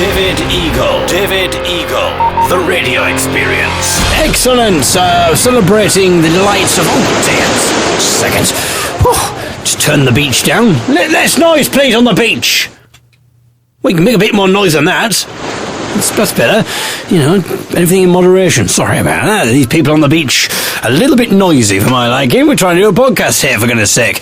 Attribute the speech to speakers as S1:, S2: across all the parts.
S1: David Eagle. The radio experience.
S2: Excellent. Celebrating the delights of... Oh, dear. Seconds. Just turn the beach down. Less noise, please, on the beach. We can make a bit more noise than that. That's better. You know, everything in moderation. Sorry about that. These people on the beach, a little bit noisy for my liking. We're trying to do a podcast here, for goodness sake.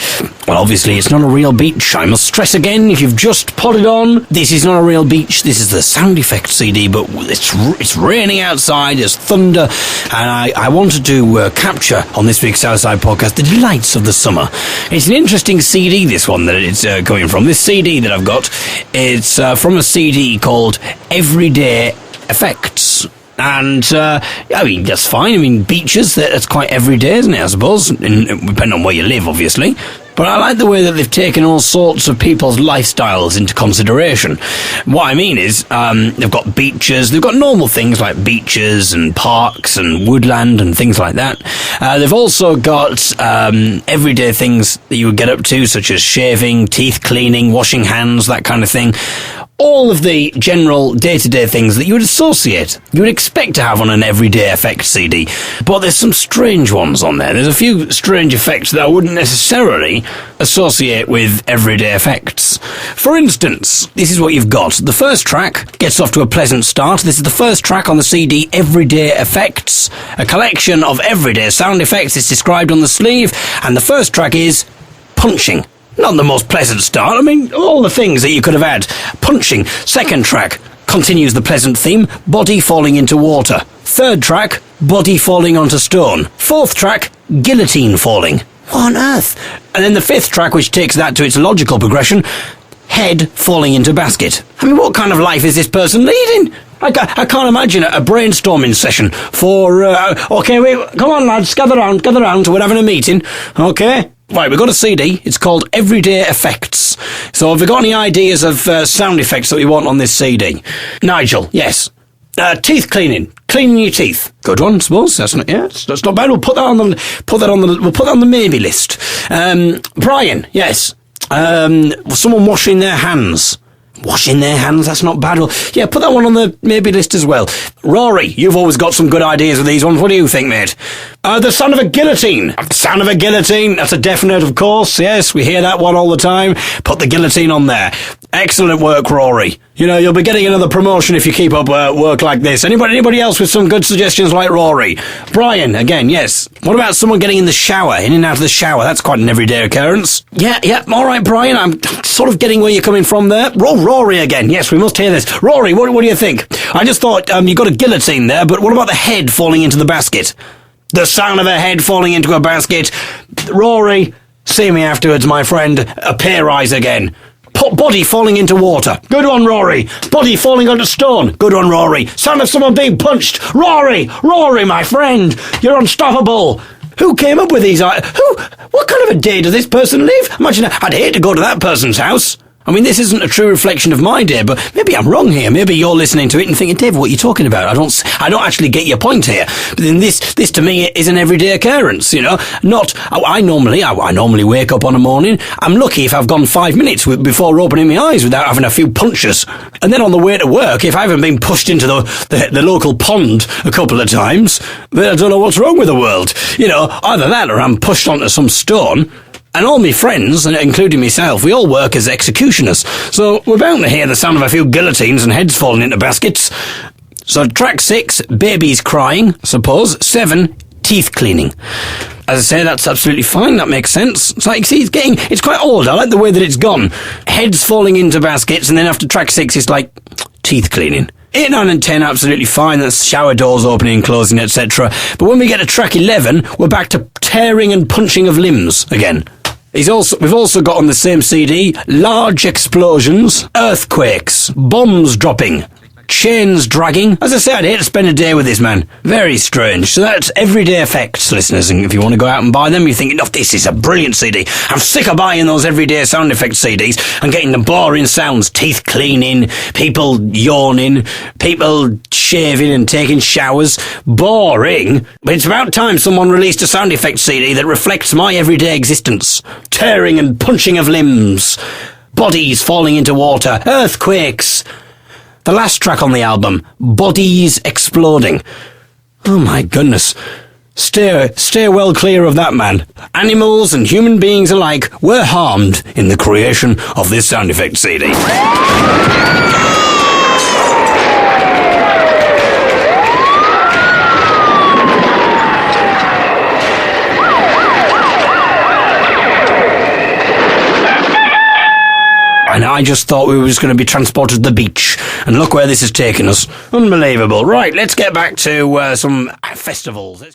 S2: Well, obviously, it's not a real beach. I must stress again, if you've just put it on, this is not a real beach. This is the sound effect CD, but it's raining outside, there's thunder, and I wanted to capture on this week's Southside podcast the delights of the summer. It's an interesting CD, this one, that it's coming from. This CD that I've got, it's from a CD called Everyday Effects. And, I mean, that's fine. I mean, beaches, that's quite everyday, isn't it, I suppose? Depending on where you live, obviously. But I like the way that they've taken all sorts of people's lifestyles into consideration. What I mean is, they've got beaches, they've got normal things like beaches and parks and woodland and things like that. They've also got everyday things that you would get up to, such as shaving, teeth cleaning, washing hands, that kind of thing. All of the general day-to-day things that you would associate, you would expect to have on an Everyday Effects CD. But there's some strange ones on there. There's a few strange effects that I wouldn't necessarily associate with Everyday Effects. For instance, this is what you've got. The first track gets off to a pleasant start. This is the first track on the CD, Everyday Effects, a collection of everyday sound effects. It's described on the sleeve, and the first track is punching. Not the most pleasant start. I mean, all the things that you could have had. Punching. Second track continues the pleasant theme, body falling into water. Third track, body falling onto stone. Fourth track, guillotine falling. What on earth? And then the fifth track, which takes that to its logical progression, head falling into basket. I mean, what kind of life is this person leading? I can't imagine a brainstorming session for, okay, wait, come on lads, gather round, we're having a meeting, okay? Right, we've got a CD, it's called Everyday Effects. So have we got any ideas of sound effects that we want on this CD? Nigel, yes. Teeth cleaning. Cleaning your teeth. Good one, I suppose. That's not bad. We'll put that on the maybe list. Brian, yes. Someone washing their hands. Washing their hands, that's not bad. Well, yeah, put that one on the maybe list as well. Rory, you've always got some good ideas with these ones. What do you think, mate? The sound of a guillotine. The sound of a guillotine. That's a definite, of course. Yes, we hear that one all the time. Put the guillotine on there. Excellent work, Rory. You know, you'll be getting another promotion if you keep up work like this. Anybody else with some good suggestions like Rory? Brian, again, yes. What about someone getting in the shower, in and out of the shower? That's quite an everyday occurrence. Yeah, all right, Brian, I'm sort of getting where you're coming from there. Rory again, yes, we must hear this. Rory, what do you think? I just thought you got a guillotine there, but what about the head falling into the basket? The sound of a head falling into a basket. Rory, see me afterwards, my friend. A pay rise again. Body falling into water. Good one, Rory. Body falling onto stone. Good one, Rory. Sound of someone being punched. Rory, my friend. You're unstoppable. Who came up with these? What kind of a day does this person live? Imagine, I'd hate to go to that person's house. I mean, this isn't a true reflection of my day, but maybe I'm wrong here. Maybe you're listening to it and thinking, Dave, what are you talking about? I don't actually get your point here. But then this to me is an everyday occurrence, you know. I normally wake up on a morning. I'm lucky if I've gone 5 minutes before opening my eyes without having a few punches. And then on the way to work, if I haven't been pushed into the local pond a couple of times, then I don't know what's wrong with the world. You know, either that or I'm pushed onto some stone. And all my friends, including myself, we all work as executioners, so we're bound to hear the sound of a few guillotines and heads falling into baskets. So track 6, babies crying, suppose. 7, teeth cleaning. As I say, that's absolutely fine, that makes sense. It's like, see, it's quite old, I like the way that it's gone. Heads falling into baskets, and then after track 6, it's like, teeth cleaning. 8, 9 and 10, absolutely fine. That's shower doors opening and closing, etc. But when we get to track 11, we're back to tearing and punching of limbs again. We've also got on the same CD, large explosions, earthquakes, bombs dropping, chains dragging. As I said, I'd hate to spend a day with this man. Very strange. So that's Everyday Effects, listeners, and if you want to go out and buy them, you're thinking, oh, this is a brilliant CD. I'm sick of buying those everyday sound effects CDs and getting the boring sounds, teeth cleaning, people yawning, people shaving and taking showers. Boring. But it's about time someone released a sound effects CD that reflects my everyday existence. Tearing and punching of limbs, bodies falling into water, earthquakes. The last track on the album, Bodies Exploding. Oh my goodness. Stay well clear of that, man. Animals and human beings alike were harmed in the creation of this sound effect CD. And I just thought we were just going to be transported to the beach. And look where this has taken us. Unbelievable. Right, let's get back to some festivals.